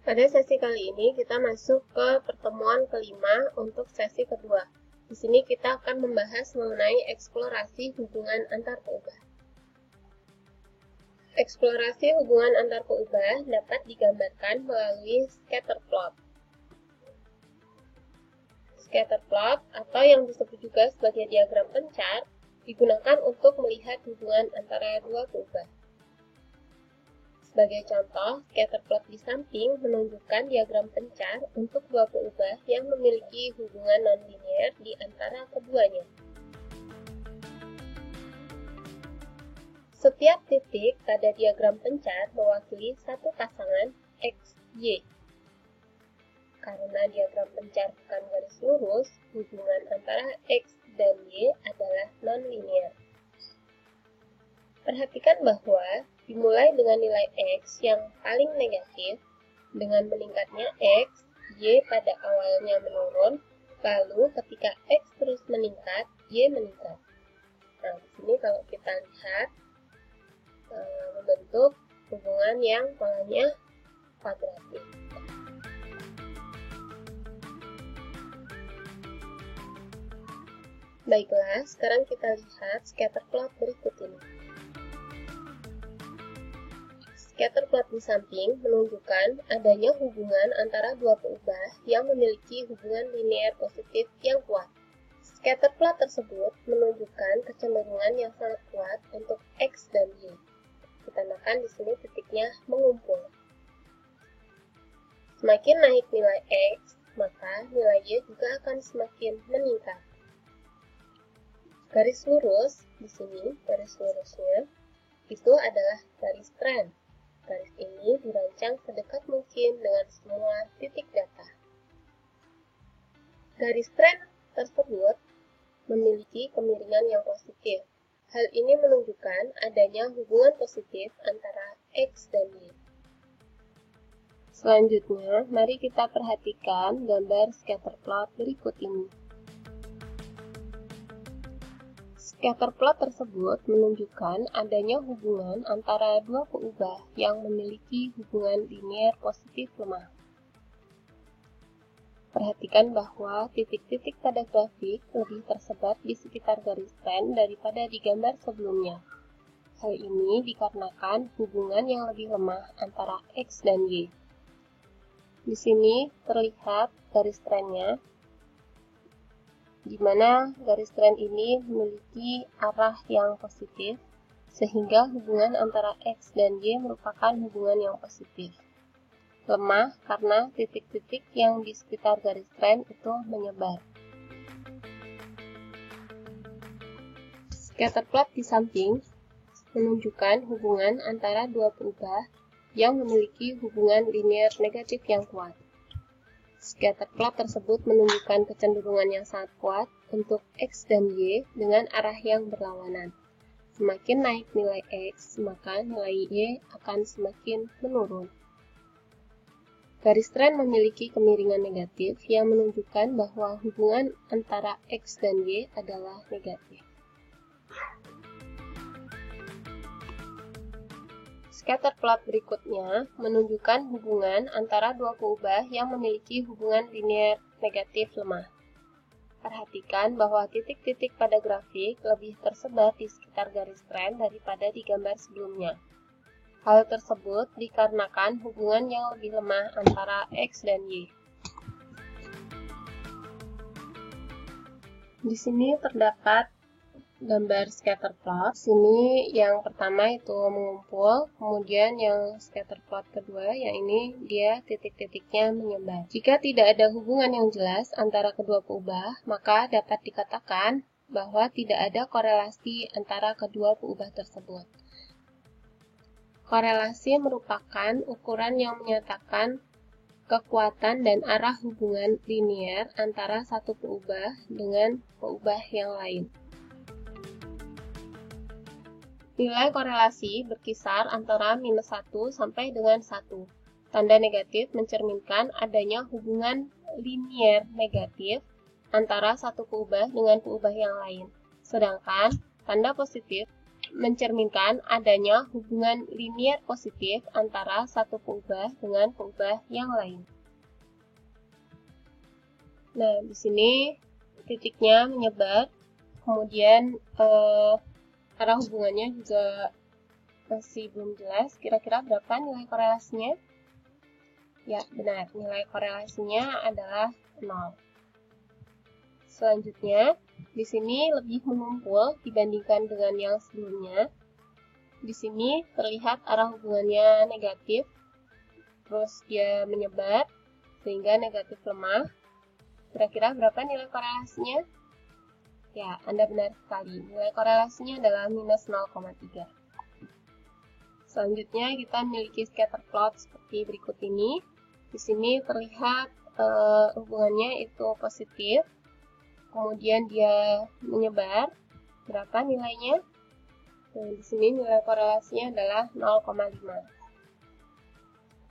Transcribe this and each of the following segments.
Pada sesi kali ini kita masuk ke pertemuan kelima untuk sesi kedua. Di sini kita akan membahas mengenai eksplorasi hubungan antar peubah. Eksplorasi hubungan antar peubah dapat digambarkan melalui scatter plot. Scatter plot atau yang disebut juga sebagai diagram pencar digunakan untuk melihat hubungan antara dua peubah. Sebagai contoh, scatter plot di samping menunjukkan diagram pencar untuk dua peubah yang memiliki hubungan nonlinear di antara keduanya. Setiap titik pada diagram pencar mewakili satu pasangan X, Y. Karena diagram pencar bukan garis lurus, hubungan antara X dan Y adalah nonlinear. Perhatikan bahwa dimulai dengan nilai X yang paling negatif, dengan meningkatnya X, Y pada awalnya menurun, lalu ketika X terus meningkat, Y meningkat. Nah, di sini kalau kita lihat, membentuk hubungan yang polanya kuadratik. Baiklah, sekarang kita lihat scatter plot berikut ini. Scatter plot di samping menunjukkan adanya hubungan antara dua peubah yang memiliki hubungan linear positif yang kuat. Scatter plot tersebut menunjukkan kecenderungan yang sangat kuat untuk X dan Y. Ditandai di sini titiknya mengumpul. Semakin naik nilai X, maka nilai Y juga akan semakin meningkat. Garis lurus di sini, garis lurusnya itu adalah garis tren. Garis ini dirancang sedekat mungkin dengan semua titik data. Garis tren tersebut memiliki kemiringan yang positif. Hal ini menunjukkan adanya hubungan positif antara X dan Y. Selanjutnya, mari kita perhatikan gambar scatter plot berikut ini. Scatter plot tersebut menunjukkan adanya hubungan antara dua peubah yang memiliki hubungan linear positif lemah. Perhatikan bahwa titik-titik pada grafik lebih tersebar di sekitar garis tren daripada di gambar sebelumnya. Hal ini dikarenakan hubungan yang lebih lemah antara X dan Y. Di sini terlihat garis trennya, di mana garis tren ini memiliki arah yang positif, sehingga hubungan antara X dan Y merupakan hubungan yang positif. Lemah karena titik-titik yang di sekitar garis tren itu menyebar. Scatter plot di samping menunjukkan hubungan antara dua peubah yang memiliki hubungan linear negatif yang kuat. Scatter plot tersebut menunjukkan kecenderungan yang sangat kuat untuk X dan Y dengan arah yang berlawanan. Semakin naik nilai X, maka nilai Y akan semakin menurun. Garis tren memiliki kemiringan negatif yang menunjukkan bahwa hubungan antara X dan Y adalah negatif. Scatter plot berikutnya menunjukkan hubungan antara dua peubah yang memiliki hubungan linear negatif lemah. Perhatikan bahwa titik-titik pada grafik lebih tersebar di sekitar garis tren daripada di gambar sebelumnya. Hal tersebut dikarenakan hubungan yang lebih lemah antara X dan Y. Di sini terdapat gambar scatter plot. Sini yang pertama itu mengumpul, kemudian yang scatter plot kedua, yang ini dia titik-titiknya menyebar. Jika tidak ada hubungan yang jelas antara kedua peubah, maka dapat dikatakan bahwa tidak ada korelasi antara kedua peubah tersebut. Korelasi merupakan ukuran yang menyatakan kekuatan dan arah hubungan linear antara satu peubah dengan peubah yang lain. Nilai korelasi berkisar antara -1 sampai dengan 1. Tanda negatif mencerminkan adanya hubungan linear negatif antara satu peubah dengan peubah yang lain. Sedangkan tanda positif mencerminkan adanya hubungan linier positif antara satu peubah dengan peubah yang lain. Nah, di sini titiknya menyebar, kemudian arah hubungannya juga masih belum jelas. Kira-kira berapa nilai korelasinya? Ya, benar. Nilai korelasinya adalah 0. Selanjutnya, di sini lebih mengumpul dibandingkan dengan yang sebelumnya. Di sini terlihat arah hubungannya negatif, terus dia menyebar, sehingga negatif lemah. Kira-kira berapa nilai korelasinya? Ya, Anda benar sekali. Nilai korelasinya adalah minus 0,3. Selanjutnya, kita memiliki scatter plot seperti berikut ini. Di sini terlihat hubungannya itu positif. Kemudian dia menyebar, berapa nilainya? Nah, di sini nilai korelasinya adalah 0,5.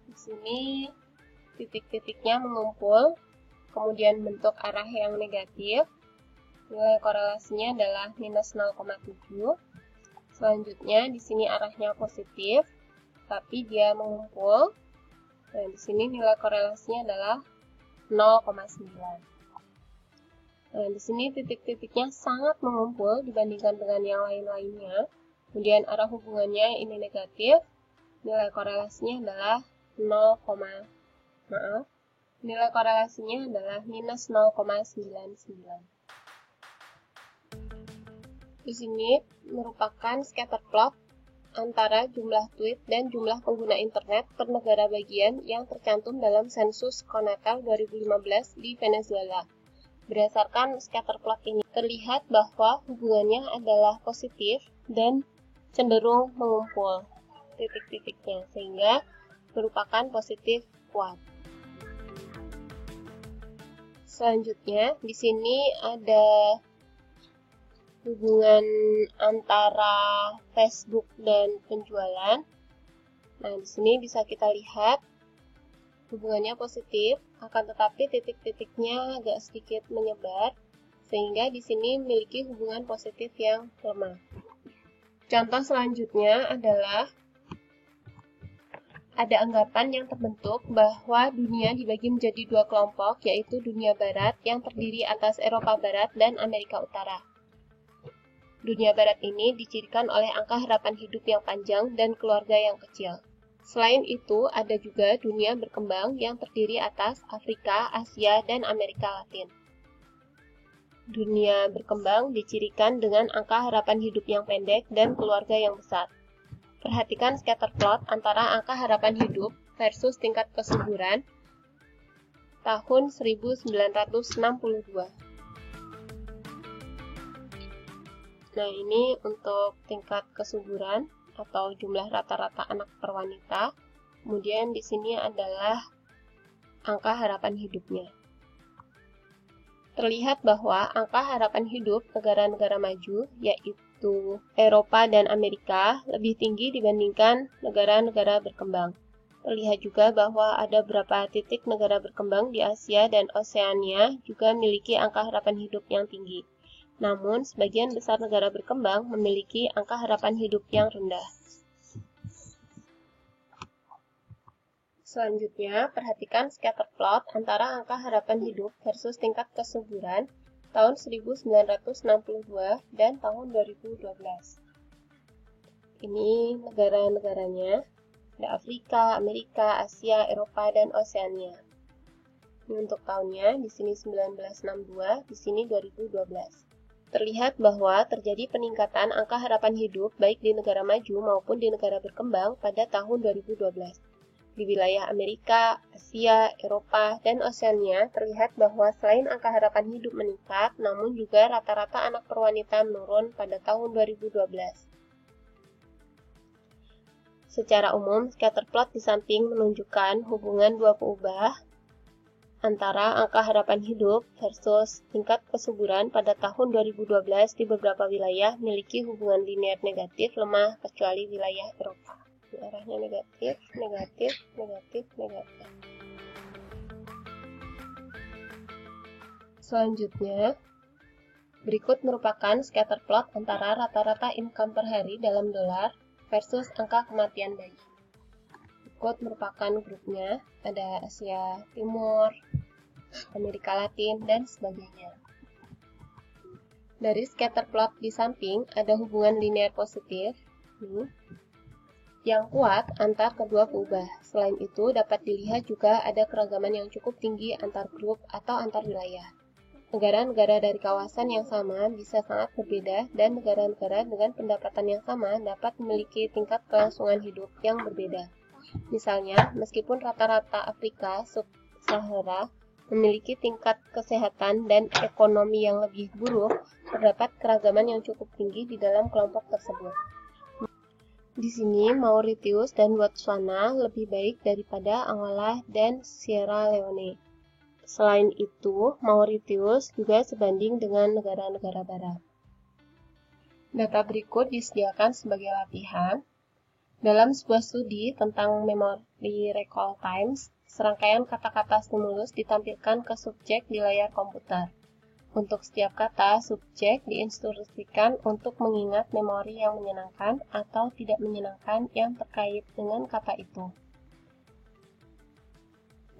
Di sini titik-titiknya mengumpul, kemudian bentuk arah yang negatif. Nilai korelasinya adalah minus 0,7. Selanjutnya di sini arahnya positif, tapi dia mengumpul. Nah, di sini nilai korelasinya adalah 0,9. Nah, di sini titik-titiknya sangat mengumpul dibandingkan dengan yang lain-lainnya. Kemudian arah hubungannya ini negatif. Nilai korelasinya adalah nilai korelasinya adalah minus 0,99. Di sini merupakan scatter plot antara jumlah tweet dan jumlah pengguna internet per negara bagian yang tercantum dalam sensus Conatel 2015 di Venezuela. Berdasarkan scatter plot ini, terlihat bahwa hubungannya adalah positif dan cenderung mengumpul titik-titiknya, sehingga merupakan positif kuat. Selanjutnya, di sini ada hubungan antara Facebook dan penjualan. Nah, di sini bisa kita lihat hubungannya positif, akan tetapi titik-titiknya agak sedikit menyebar, sehingga di sini memiliki hubungan positif yang lemah. Contoh selanjutnya adalah ada anggapan yang terbentuk bahwa dunia dibagi menjadi dua kelompok, yaitu dunia barat yang terdiri atas Eropa Barat dan Amerika Utara. Dunia barat ini dicirikan oleh angka harapan hidup yang panjang dan keluarga yang kecil. Selain itu, ada juga dunia berkembang yang terdiri atas Afrika, Asia, dan Amerika Latin. Dunia berkembang dicirikan dengan angka harapan hidup yang pendek dan keluarga yang besar. Perhatikan scatter plot antara angka harapan hidup versus tingkat kesuburan tahun 1962. Nah, ini untuk tingkat kesuburan atau jumlah rata-rata anak per wanita. Kemudian di sini adalah angka harapan hidupnya. Terlihat bahwa angka harapan hidup negara-negara maju, yaitu Eropa dan Amerika, lebih tinggi dibandingkan negara-negara berkembang. Terlihat juga bahwa ada beberapa titik negara berkembang di Asia dan Oseania juga memiliki angka harapan hidup yang tinggi. Namun, sebagian besar negara berkembang memiliki angka harapan hidup yang rendah. Selanjutnya, perhatikan scatter plot antara angka harapan hidup versus tingkat kesuburan tahun 1962 dan tahun 2012. Ini negara-negaranya, ada Afrika, Amerika, Asia, Eropa, dan Oseania. Ini untuk tahunnya, di sini 1962, di sini 2012. Terlihat bahwa terjadi peningkatan angka harapan hidup baik di negara maju maupun di negara berkembang pada tahun 2012. Di wilayah Amerika, Asia, Eropa, dan Oseania terlihat bahwa selain angka harapan hidup meningkat, namun juga rata-rata anak per wanita menurun pada tahun 2012. Secara umum, scatter plot di samping menunjukkan hubungan dua peubah antara angka harapan hidup versus tingkat kesuburan pada tahun 2012 di beberapa wilayah memiliki hubungan linear negatif lemah kecuali wilayah Eropa. Arahnya negatif, negatif, negatif, negatif. Selanjutnya, Berikut merupakan scatter plot antara rata-rata income per hari dalam dolar versus angka kematian bayi. Berikut merupakan grupnya, ada Asia Timur, Amerika Latin, dan sebagainya. Dari scatter plot di samping ada hubungan linear positif yang kuat antar kedua kubah. Selain itu, dapat dilihat juga ada keragaman yang cukup tinggi antar grup atau antar wilayah. Negara-negara dari kawasan yang sama bisa sangat berbeda, dan negara-negara dengan pendapatan yang sama dapat memiliki tingkat kelangsungan hidup yang berbeda. Misalnya, meskipun rata-rata Afrika sub-Sahara memiliki tingkat kesehatan dan ekonomi yang lebih buruk, terdapat keragaman yang cukup tinggi di dalam kelompok tersebut. Di sini, Mauritius dan Botswana lebih baik daripada Angola dan Sierra Leone. Selain itu, Mauritius juga sebanding dengan negara-negara barat. Data berikut disediakan sebagai latihan. Dalam sebuah studi tentang memory recall times, serangkaian kata-kata stimulus ditampilkan ke subjek di layar komputer. Untuk setiap kata, subjek diinstruksikan untuk mengingat memori yang menyenangkan atau tidak menyenangkan yang terkait dengan kata itu.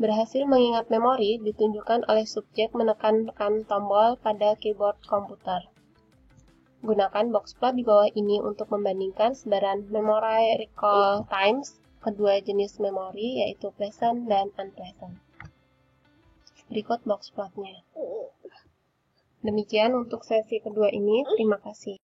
Berhasil mengingat memori ditunjukkan oleh subjek menekan tombol pada keyboard komputer. Gunakan box plot di bawah ini untuk membandingkan sebaran memory recall times kedua jenis memori, yaitu pleasant dan unpleasant. Berikut box plotnya. Demikian untuk sesi kedua ini, terima kasih.